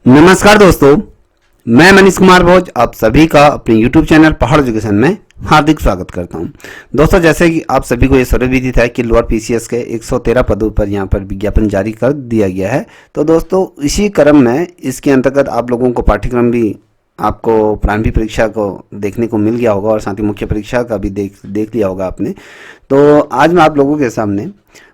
नमस्कार दोस्तों, मैं मनीष कुमार भोज आप सभी का अपने YouTube चैनल पहाड़ एजुकेशन में हार्दिक स्वागत करता हूं। दोस्तों, जैसे कि आप सभी को ये सर्वविदित है कि लोअर पीसीएस के 113 पदों पर यहां पर विज्ञापन जारी कर दिया गया है। तो दोस्तों, इसी क्रम में इसके अंतर्गत आप लोगों को पाठ्यक्रम भी आपको प्रारंभिक परीक्षा को देखने को मिल गया होगा और साथ ही मुख्य परीक्षा का भी देख लिया होगा आपने। तो आज मैं आप लोगों के सामने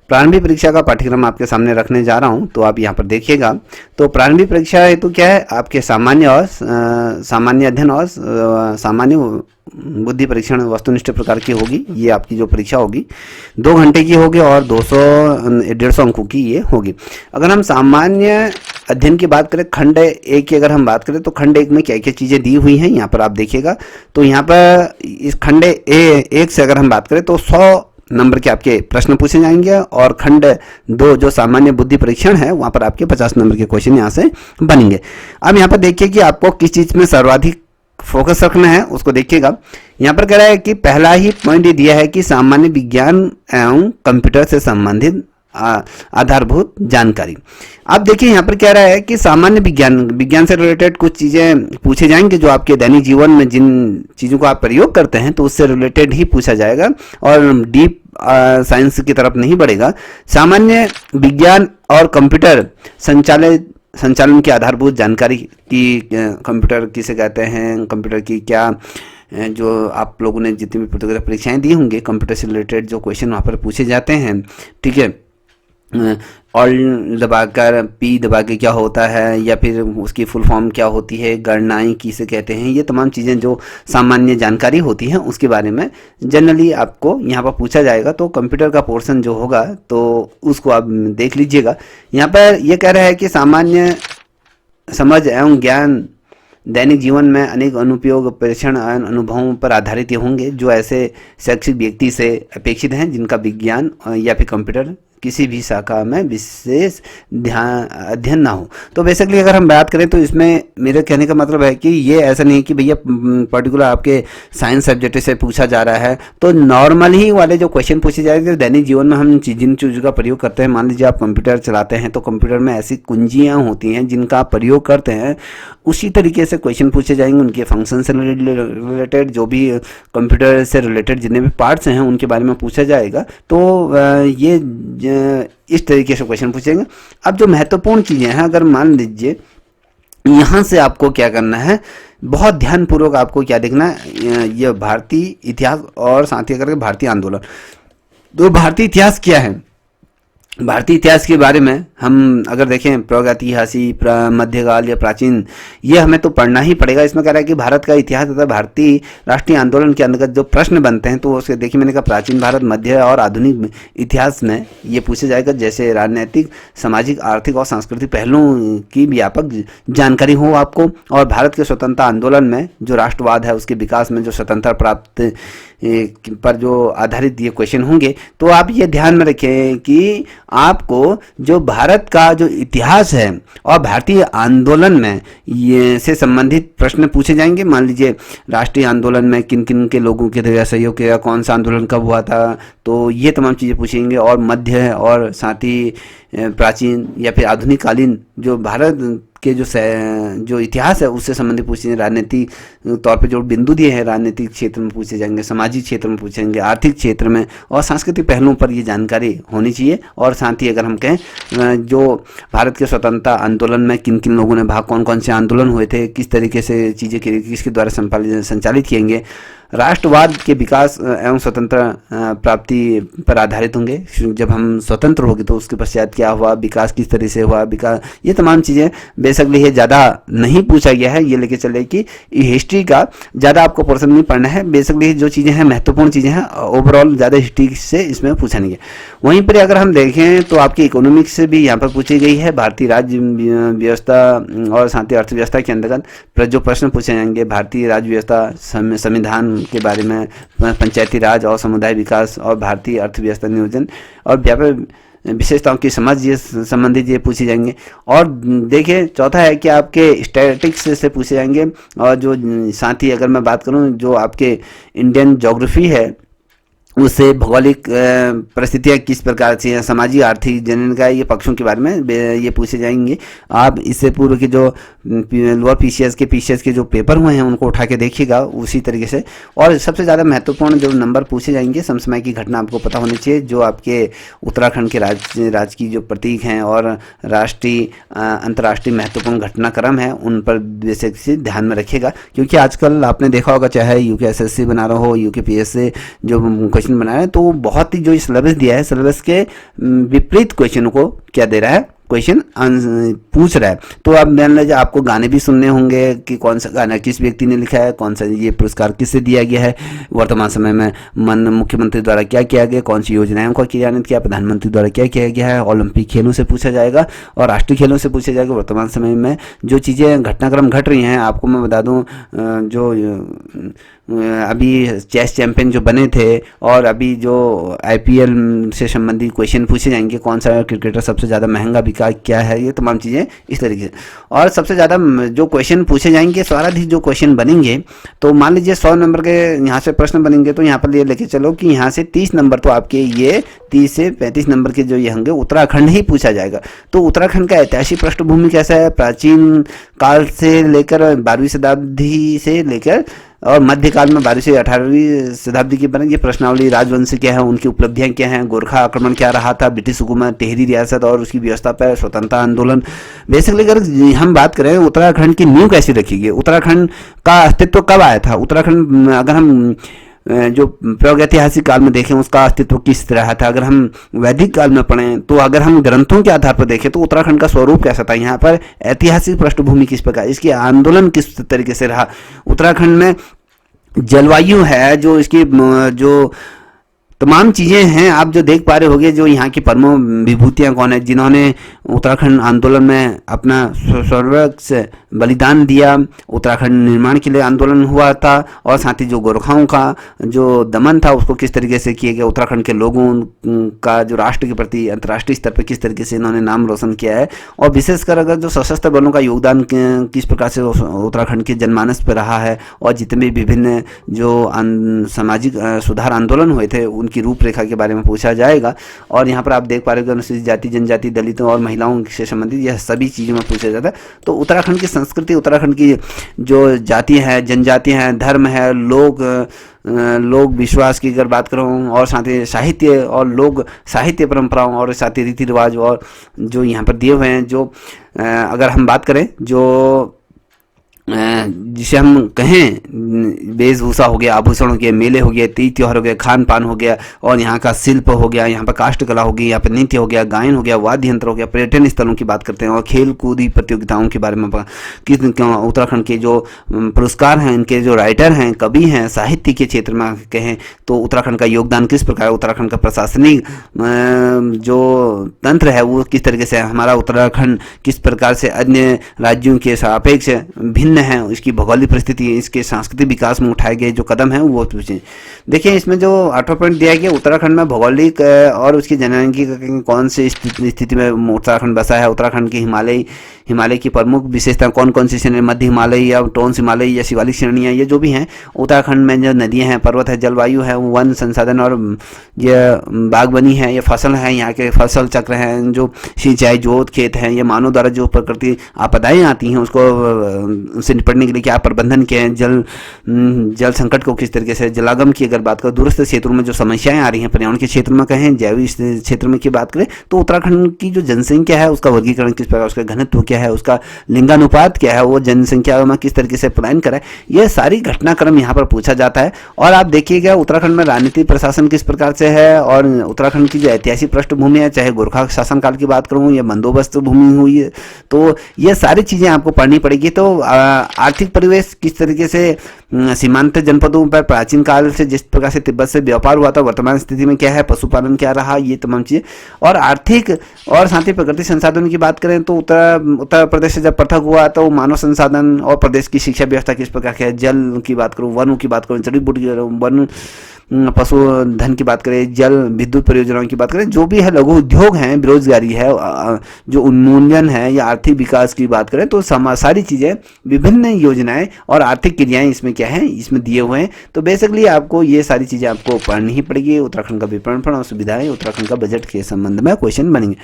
प्रारंभिक परीक्षा का पाठ्यक्रम आपके सामने रखने जा रहा हूं। तो आप यहां पर देखिएगा। तो प्रारंभिक परीक्षा हेतु क्या है, आपके सामान्य अध्ययन और सामान्य बुद्धि परीक्षण वस्तुनिष्ठ प्रकार की होगी। ये आपकी जो परीक्षा होगी 2 घंटे की होगी और 150 अंकों की ये होगी। अगर हम सामान्य अध्ययन की बात करें, खंड 1 की अगर हम बात करें तो खंड 1 में क्या क्या चीज़ें दी हुई हैं यहाँ पर आप देखिएगा। तो यहाँ पर इस खंड 1 से अगर हम बात करें तो 100 नंबर के आपके प्रश्न पूछे जाएंगे और खंड 2 जो सामान्य बुद्धि परीक्षण है वहां पर आपके 50 नंबर के क्वेश्चन यहां से बनेंगे। अब यहां पर देखिए कि आपको किस चीज में सर्वाधिक फोकस रखना है, उसको देखिएगा। यहां पर कह रहा है कि पहला ही पॉइंट ये दिया है कि सामान्य विज्ञान एवं कंप्यूटर से संबंधित आधारभूत जानकारी। अब देखिए यहाँ पर कह रहा है कि सामान्य विज्ञान से रिलेटेड कुछ चीजें पूछे जाएंगे जो आपके दैनिक जीवन में जिन चीजों को आप प्रयोग करते हैं तो उससे रिलेटेड ही पूछा जाएगा और डीप साइंस की तरफ नहीं बढ़ेगा। सामान्य विज्ञान और कंप्यूटर संचालन की आधारभूत जानकारी की, कंप्यूटर किसे कहते हैं, कंप्यूटर की क्या जो आप लोगों ने जितनी भी प्रतियोगिता परीक्षाएं दी होंगे कंप्यूटर से रिलेटेड जो क्वेश्चन वहाँ पर पूछे जाते हैं, ठीक है। ऑल दबाकर पी दबा के क्या होता है या फिर उसकी फुल फॉर्म क्या होती है, गणनाएं किसे कहते हैं, ये तमाम चीज़ें जो सामान्य जानकारी होती हैं उसके बारे में जनरली आपको यहाँ पर पूछा जाएगा। तो कंप्यूटर का पोर्शन जो होगा तो उसको आप देख लीजिएगा। यहाँ पर यह कह रहा है कि सामान्य समझ एवं ज्ञान दैनिक जीवन में अनेक अनुपयोग परीक्षण अनुभवों पर आधारित होंगे जो ऐसे शैक्षिक व्यक्ति से अपेक्षित हैं जिनका विज्ञान या फिर कंप्यूटर किसी भी शाखा में विशेष अध्ययन ना हो। तो बेसिकली अगर हम बात करें तो इसमें मेरे कहने का मतलब है कि ये ऐसा नहीं कि भैया पर्टिकुलर आपके साइंस सब्जेक्ट से पूछा जा रहा है। तो नॉर्मल ही वाले जो क्वेश्चन पूछे जाएंगे दैनिक जीवन में हम जिन चीज़ों का प्रयोग करते हैं, मान लीजिए आप कंप्यूटर चलाते हैं तो कंप्यूटर में ऐसी कुंजियाँ होती हैं जिनका आप प्रयोग करते हैं, उसी तरीके से क्वेश्चन पूछे जाएंगे। उनके फंक्शन से रिलेटेड जो भी कंप्यूटर से रिलेटेड जितने भी पार्ट्स हैं उनके बारे में पूछा जाएगा। तो ये इस तरीके से क्वेश्चन पूछेंगे। अब जो महत्वपूर्ण चीज़ें हैं, अगर मान लीजिए यहाँ से आपको क्या करना है, बहुत ध्यानपूर्वक आपको क्या देखना है, ये भारतीय इतिहास और साथ ही करके भारतीय आंदोलन। तो भारतीय इतिहास क्या है, भारतीय इतिहास के बारे में हम अगर देखें प्रागैतिहासिक, मध्यकाल या प्राचीन, ये हमें तो पढ़ना ही पड़ेगा। इसमें कह रहा है कि भारत का इतिहास तथा भारतीय राष्ट्रीय आंदोलन के अंतर्गत जो प्रश्न बनते हैं तो उसके देखिए मैंने कहा प्राचीन भारत, मध्य और आधुनिक इतिहास में ये पूछे जाएगा, जैसे राजनीतिक, सामाजिक, आर्थिक और सांस्कृतिक पहलुओं की व्यापक जानकारी हो आपको। और भारत के स्वतंत्रता आंदोलन में जो राष्ट्रवाद है उसके विकास में जो स्वतंत्रता प्राप्त पर जो आधारित ये क्वेश्चन होंगे। तो आप ये ध्यान में रखें कि आपको जो भारत का जो इतिहास है और भारतीय आंदोलन में ये से संबंधित प्रश्न पूछे जाएंगे। मान लीजिए राष्ट्रीय आंदोलन में किन किन के लोगों के द्वारा सहयोग किया, कौन सा आंदोलन कब हुआ था, तो ये तमाम चीज़ें पूछेंगे। और मध्य और साथ ही प्राचीन या फिर आधुनिक कालीन जो भारत के जो इतिहास है उससे संबंधित पूछेंगे। राजनीतिक तौर पे जो बिंदु दिए हैं राजनीतिक क्षेत्र में पूछे जाएंगे, सामाजिक क्षेत्र में पूछेंगे, आर्थिक क्षेत्र में और सांस्कृतिक पहलुओं पर ये जानकारी होनी चाहिए। और साथ ही अगर हम कहें जो भारत के स्वतंत्रता आंदोलन में किन किन लोगों ने भाग, कौन कौन से आंदोलन हुए थे, किस तरीके से चीज़ें किसके द्वारा संचालित किएंगे, राष्ट्रवाद के विकास एवं स्वतंत्र प्राप्ति पर आधारित होंगे। जब हम स्वतंत्र होंगे तो उसके पश्चात क्या हुआ, विकास किस तरह से हुआ, विकास, ये तमाम चीज़ें बेसिकली ये ज़्यादा नहीं पूछा गया है। ये लेके चले कि हिस्ट्री का ज़्यादा आपको पोर्शन नहीं पढ़ना है। बेसिकली जो चीज़ें हैं महत्वपूर्ण चीज़ें हैं, ओवरऑल ज़्यादा हिस्ट्री से इसमें पूछा नहीं है। वहीं पर अगर हम देखें तो आपकी इकोनॉमिक्स से भी यहाँ पर पूछी गई है। भारतीय राज्य व्यवस्था और साथ ही अर्थव्यवस्था के अंतर्गत जो प्रश्न पूछे जाएंगे, भारतीय राज्य व्यवस्था, संविधान के बारे में, पंचायती राज और समुदाय विकास और भारतीय अर्थव्यवस्था नियोजन और व्यापार विशेषताओं की समझ ये संबंधित ये पूछे जाएंगे। और देखिए चौथा है कि आपके स्टैटिक्स से पूछे जाएंगे। और जो साथ ही अगर मैं बात करूं जो आपके इंडियन ज्योग्राफी है उससे भौगोलिक परिस्थितियाँ किस प्रकार से हैं, सामाजिक आर्थिक जनन ये पक्षों के बारे में ये पूछे जाएंगे। आप इससे पूर्व के जो लोअर पीसीएस के जो पेपर हुए हैं उनको उठा के देखिएगा उसी तरीके से। और सबसे ज़्यादा महत्वपूर्ण जो नंबर पूछे जाएंगे, समसामयिक की घटना आपको पता होनी चाहिए, जो आपके उत्तराखंड के राज्य की जो प्रतीक हैं और राष्ट्रीय अंतर्राष्ट्रीय महत्वपूर्ण घटनाक्रम है उन पर बेसिक से ध्यान में रखिएगा। क्योंकि आजकल आपने देखा होगा, चाहे यूकेएसएससी बना रहा हो, यूकेपीएस से जो क्वेश्चन बनाया है, तो बहुत ही जो सिलेबस दिया है, सिलेबस के विपरीत क्वेश्चन को क्या दे रहा है, क्वेश्चन पूछ रहा है। तो अब मान लीजिए आपको गाने भी सुनने होंगे कि कौन सा गाना किस व्यक्ति ने लिखा है, कौन सा ये पुरस्कार किससे दिया गया है, वर्तमान समय में मुख्यमंत्री द्वारा क्या किया गया, कौन सी योजनाओं का क्रियान्वित किया, प्रधानमंत्री द्वारा क्या किया गया है। ओलंपिक खेलों से पूछा जाएगा और राष्ट्रीय खेलों से पूछा जाएगा। वर्तमान समय में जो चीज़ें घटनाक्रम घट रही हैं, आपको मैं बता दूं, जो अभी चेस चैंपियन जो बने थे और अभी जो आईपीएल से संबंधित क्वेश्चन पूछे जाएंगे, कौन सा क्रिकेटर सबसे ज़्यादा महंगा बिका, क्या है, ये तमाम चीज़ें इस तरीके से। और सबसे ज़्यादा जो क्वेश्चन पूछे जाएंगे, सर्वाधिक जो क्वेश्चन बनेंगे, तो मान लीजिए 100 नंबर के यहाँ से प्रश्न बनेंगे, तो यहाँ पर ये लेके चलो कि यहाँ से 30 नंबर तो आपके ये 30 से 35 नंबर के जो ये होंगे उत्तराखंड ही पूछा जाएगा। तो उत्तराखंड का ऐतिहासिक पृष्ठभूमि कैसा है, प्राचीन काल से लेकर 12वीं शताब्दी से लेकर और मध्यकाल में 12वीं से 18वीं शताब्दी की बने ये प्रश्नावली, राजवंश क्या है, उनकी उपलब्धियां क्या हैं, गोरखा आक्रमण क्या रहा था, ब्रिटिश हुकूमत, टिहरी रियासत और उसकी व्यवस्था पर स्वतंत्रता आंदोलन। बेसिकली अगर हम बात करें उत्तराखंड की नींव कैसी रखी गई, उत्तराखंड का अस्तित्व कब आया था, उत्तराखंड अगर हम जो प्रागैतिहासिक काल में देखें उसका अस्तित्व किस तरह था, अगर हम वैदिक काल में पढ़ें, तो अगर हम ग्रंथों के आधार पर देखें तो उत्तराखंड का स्वरूप कैसा था, यहाँ पर ऐतिहासिक पृष्ठभूमि किस प्रकार, इसकी आंदोलन किस तरीके से रहा, उत्तराखंड में जलवायु है, जो इसकी जो तमाम चीज़ें हैं आप जो देख पा रहे होंगे, जो यहाँ की प्रमुख विभूतियाँ कौन है जिन्होंने उत्तराखंड आंदोलन में अपना सर्वस्व बलिदान दिया, उत्तराखंड निर्माण के लिए आंदोलन हुआ था, और साथ ही जो गोरखाओं का जो दमन था उसको किस तरीके से किया गया, उत्तराखंड के लोगों का जो राष्ट्र के प्रति अंतर्राष्ट्रीय स्तर पर किस तरीके से इन्होंने नाम रोशन किया है, और विशेषकर अगर जो सशस्त्र बलों का योगदान किस प्रकार से उत्तराखंड के जनमानस पर रहा है, और जितने विभिन्न जो सामाजिक सुधार आंदोलन हुए थे उनकी रूपरेखा के बारे में पूछा जाएगा। और यहाँ पर आप देख पा रहे हो अनुसूचित जाति, जनजाति, दलितों और महिलाओं से संबंधित यह सभी चीज़ों में पूछा जाता है। तो उत्तराखंड की संस्कृति, उत्तराखंड की जो जाति है, जनजातियाँ हैं, धर्म है, लोग विश्वास की अगर बात करूँ, और साथ ही साहित्य और लोग साहित्य परंपराओं और साथ ही रीति रिवाज और जो यहाँ पर दिए हुए हैं, जो अगर हम बात करें जो जिसे हम कहें वेशभूषा हो गया, आभूषण हो गया, मेले हो गया, तीज त्योहार हो गया, खान पान हो गया, और यहाँ का शिल्प हो गया, यहाँ पर काष्ठ कला हो गई, यहाँ पर नृत्य हो गया, गायन हो गया, वाद्य यंत्र हो गया, पर्यटन स्थलों की बात करते हैं, और खेल कूदी प्रतियोगिताओं के बारे में किस उत्तराखंड के जो पुरस्कार हैं, इनके जो राइटर हैं, कवि हैं, साहित्य के क्षेत्र में कहें तो उत्तराखंड का योगदान किस प्रकार, उत्तराखंड का प्रशासनिक जो तंत्र है वो किस तरीके से है, हमारा उत्तराखंड किस प्रकार से अन्य राज्यों के सापेक्ष भिन्न है, इसकी भौगोलिक परिस्थिति, इसके सांस्कृतिक विकास में उठाए गए जो कदम हैं वो पूछें। देखिए इसमें जो 8वां पॉइंट दिया गया, उत्तराखंड में भौगोलिक और उसकी जनसांख्यिकी कौन सी स्थिति में उत्तराखंड बसा है, उत्तराखंड की हिमालय की प्रमुख विशेषता कौन कौन सी श्रेणी, मध्य हिमालय या टोन्स हिमालय या शिवालिक श्रेणियाँ, ये जो भी हैं उत्तराखंड में जो नदियाँ हैं, पर्वत है, जलवायु है, वन संसाधन और ये बागवानी है, ये फसल है, यहाँ के फसल चक्र हैं, जो सिंचाई, जोत, खेत हैं, ये मानव द्वारा जो प्रकृति आपदाएँ आती हैं उसको से निपटने के लिए क्या प्रबंधन किया है, जल संकट को किस तरीके से, जलागम की अगर बात करें, दूरस्थ क्षेत्रों में जो समस्याएं आ रही हैं, पर्यावरण के क्षेत्र में कहें, जैविक क्षेत्र में की बात करें, तो उत्तराखंड की जो जनसंख्या है उसका वर्गीकरण किस प्रकार, उसका घनत्व क्या है, उसका लिंगानुपात क्या है, वो जनसंख्या में किस तरीके से पलायन करा है, ये सारी घटनाक्रम यहाँ पर पूछा जाता है। और आप देखिएगा उत्तराखंड में राजनीतिक प्रशासन किस प्रकार से है, और उत्तराखंड की जो ऐतिहासिक पृष्ठभूमि है, चाहे गोरखा शासनकाल की बात करूँ या बंदोबस्त भूमि हुई है, तो ये सारी चीज़ें आपको पढ़नी पड़ेगी। तो आर्थिक परिवेश किस तरीके से सीमांत जनपदों पर प्राचीन काल से जिस प्रकार से तिब्बत से व्यापार हुआ था, वर्तमान स्थिति में क्या है, पशुपालन क्या रहा, ये तमाम चीज़ें, और आर्थिक और साथ ही प्राकृतिक संसाधन की बात करें तो उत्तर प्रदेश से जब पृथक हुआ तो मानव संसाधन और प्रदेश की शिक्षा व्यवस्था किस प्रकार की है, जल की बात करूँ, वनों की बात करूँ, जड़ी बूटी वन पशुधन की बात करें, जल विद्युत परियोजनाओं की बात करें, जो भी है लघु उद्योग हैं, बेरोजगारी है, जो उन्मूलन है या आर्थिक विकास की बात करें, तो सारी चीज़ें, विभिन्न योजनाएं और आर्थिक क्रियाएं इसमें क्या है, इसमें दिए हुए हैं। तो बेसिकली आपको ये सारी चीज़ें आपको पढ़नी ही पड़ेगी। उत्तराखंड का विपणन और सुविधाएं, उत्तराखंड का बजट के संबंध में क्वेश्चन बनेंगे।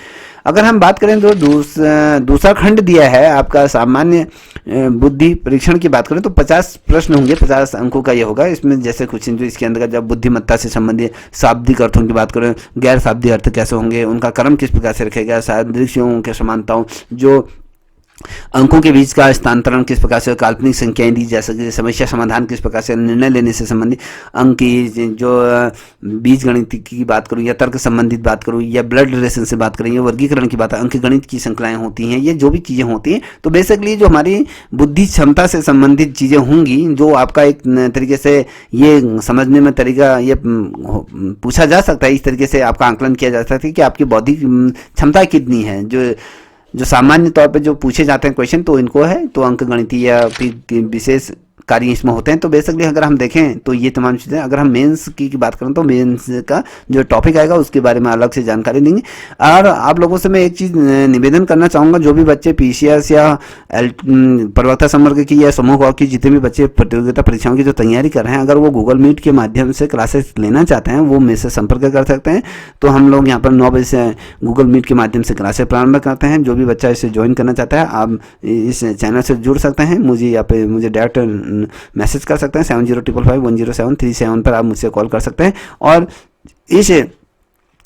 अगर हम बात करें तो दूसरा खंड दिया है आपका सामान्य बुद्धि परीक्षण की बात करें तो 50 प्रश्न होंगे, 50 अंकों का ये होगा। इसमें जैसे कुछ जो इसके अंदर जब बुद्धिमत्ता से संबंधित शाब्दिक अर्थों की बात करें, गैर शाब्दिक अर्थ कैसे होंगे, उनका क्रम किस प्रकार से रखेगा, सादृश्यों के समानताओं, जो अंकों के बीच का स्थानांतरण किस प्रकार से, काल्पनिक संख्याएं दी जा सकती है, समस्या समाधान किस प्रकार से, निर्णय लेने से संबंधित अंक की, जो बीज गणित की बात करूं या तर्क संबंधित बात करूं या ब्लड रिलेशन से बात करें या वर्गीकरण की बात, अंक गणित की श्रृंखलाएं होती हैं, ये जो भी चीज़ें होती हैं, तो बेसिकली जो हमारी बुद्धि क्षमता से संबंधित चीज़ें होंगी, जो आपका एक तरीके से ये समझने में तरीका ये पूछा जा सकता है, इस तरीके से आपका आंकलन किया जा सकता है कि आपकी बौद्धिक क्षमता कितनी है। जो सामान्य तौर पे जो पूछे जाते हैं क्वेश्चन, तो इनको है तो अंक गणितीय या फिर विशेष कार्य इसमें होते हैं। तो बेसिकली अगर हम देखें तो ये तमाम चीज़ें, अगर हम मेंस की बात करें तो मेंस का जो टॉपिक आएगा उसके बारे में अलग से जानकारी देंगे। और आप लोगों से मैं एक चीज़ निवेदन करना चाहूँगा, जो भी बच्चे पीसीएस या प्रवक्ता संवर्ग की या समूह वर्ग की जितने भी बच्चे प्रतियोगिता परीक्षाओं की जो तैयारी कर रहे हैं, अगर वो गूगल मीट के माध्यम से क्लासेस लेना चाहते हैं, वो मेरे से संपर्क कर सकते हैं। तो हम लोग यहाँ पर 9 बजे से गूगल मीट के माध्यम से क्लासेस प्रारंभ करते हैं। जो भी बच्चा इसे ज्वाइन करना चाहता है, आप इस चैनल से जुड़ सकते हैं। मुझे यहाँ पे मुझे डायरेक्ट मैसेज कर सकते हैं 7055510737 पर आप मुझसे कॉल कर सकते हैं। और इस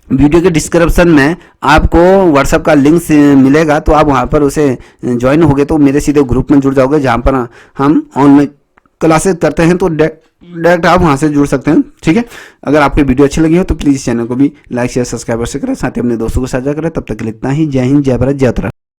वीडियो के डिस्क्रिप्शन में आपको व्हाट्सएप का लिंक मिलेगा, तो आप वहाँ पर उसे ज्वाइन होगे तो मेरे सीधे ग्रुप में जुड़ जाओगे, जहाँ पर हम ऑनलाइन क्लासेस करते हैं। तो डायरेक्ट आप वहाँ से जुड़ सकते हैं, ठीक है। अगर आपकी वीडियो अच्छी लगी हो तो प्लीज़ चैनल को भी लाइक शेयर सब्सक्राइब से करें, साथ ही अपने दोस्तों को साझा करें। तब तक के लिए इतना ही। जय हिंद, जय भारत, जय उत्तराखंड।